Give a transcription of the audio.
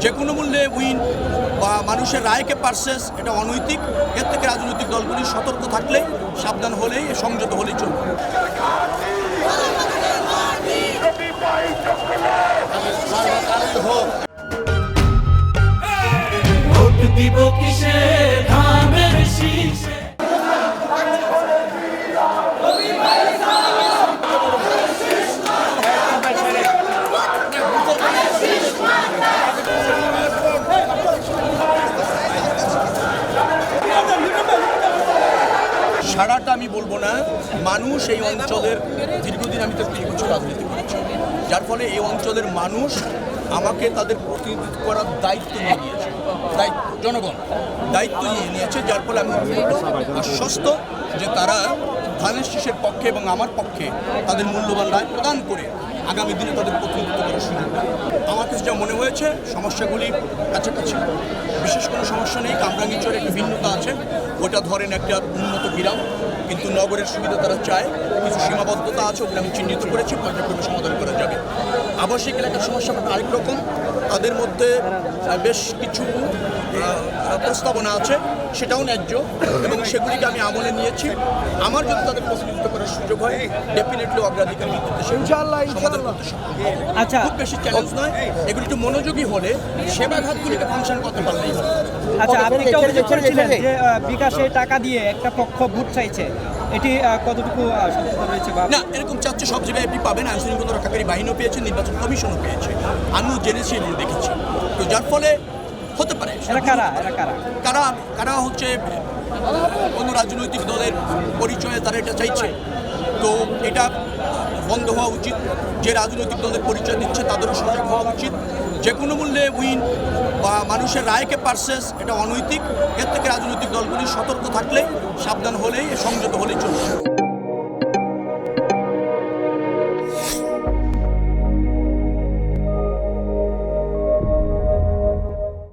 যে কোনো মূল্যে উইন বা মানুষের রায়কে পারসেস, এটা অনৈতিক। এর থেকে রাজনৈতিক দলগুলি সতর্ক থাকলে, সাবধান হলেই, সংযত হলেই চলবে। ভোট দিব কিসে ধানের শীষে। সারাটা আমি বলবো না, মানুষ এই অঞ্চলের দীর্ঘদিন আমি তো 30 বছর রাজনীতি করেছি, যার ফলে এই অঞ্চলের মানুষ আমাকে তাদের প্রতিনিধিত্ব করার দায়িত্ব নিয়ে নিয়েছে। জনগণ দায়িত্ব নিয়ে নিয়েছে, যার ফলে আমি আশ্বস্ত যে তারা ধানের শীষের পক্ষে এবং আমার পক্ষে তাদের মূল্যবান রায় প্রদান করে আগামী দিনে তাদের প্রতিনিধিত্ব করার সুযোগ দেয়। আমার কাছে যা মনে হয়েছে, সমস্যাগুলি কাছাকাছি, বিশেষ কোনো সমস্যা নেই। কামরাঙ্গীরচরে একটু ভিন্নতা আছে, ওটা ধরেন একটা উন্নত গ্রাম, কিন্তু নগরের সুবিধা তারা চায়, কিছু সীমাবদ্ধতা আছে, ওগুলো আমি চিহ্নিত করেছি, পর্যায়ক্রমে সমাধান করা যাবে। আবাসিক এলাকার সমস্যা আরেক রকম, তাদের মধ্যে বেশ কিছু প্রস্তাবনা আছে, সেটাও ন্যায্য এবং সেগুলিকে আমি আমলে নিয়েছি। আমার যদি তাদের প্রতিনিধিত্ব করার সুযোগ হয়, ডেফিনেটলি অগ্রাধিকার ভিত্তিতে সমাধান করতে সক্ষম হব। আচ্ছা, খুব বেশি চ্যালেঞ্জ নয়, এগুলি একটু মনোযোগী হলে সেবা খাতগুলিকে ফাংশন করতে পারলেই হবে। আচ্ছা, আপনি একটা অভিযোগ করেছিলেন যে বিকাশে টাকা দিয়ে একটা পক্ষ ভোট চাইছে, এটি কতটুকু সত্যতা রয়েছে বা না, এরকম চাচ্ছে সব জায়গায় আপনি পাবেন। আইন শৃঙ্খলা রক্ষাকারী বাহিনীও পেয়েছে, নির্বাচন কমিশনও পেয়েছে, আমিও জেনেছি এবং দেখেছি। তো যার ফলে হতে পারে কারা হচ্ছে কোনো রাজনৈতিক দলের পরিচয়ে তারা এটা চাইছে। তো এটা বন্ধ হওয়া উচিত। যে রাজনৈতিক দলের পরিচয় দিচ্ছে তাদেরও সজাগ হওয়া উচিত। যে কোনো মূল্যে উইন বা মানুষের রায়কে পারসেস, এটা অনৈতিক। এর থেকে রাজনৈতিক দলগুলি সতর্ক থাকলে, সাবধান হলেই, সংযত হলেই চলবে।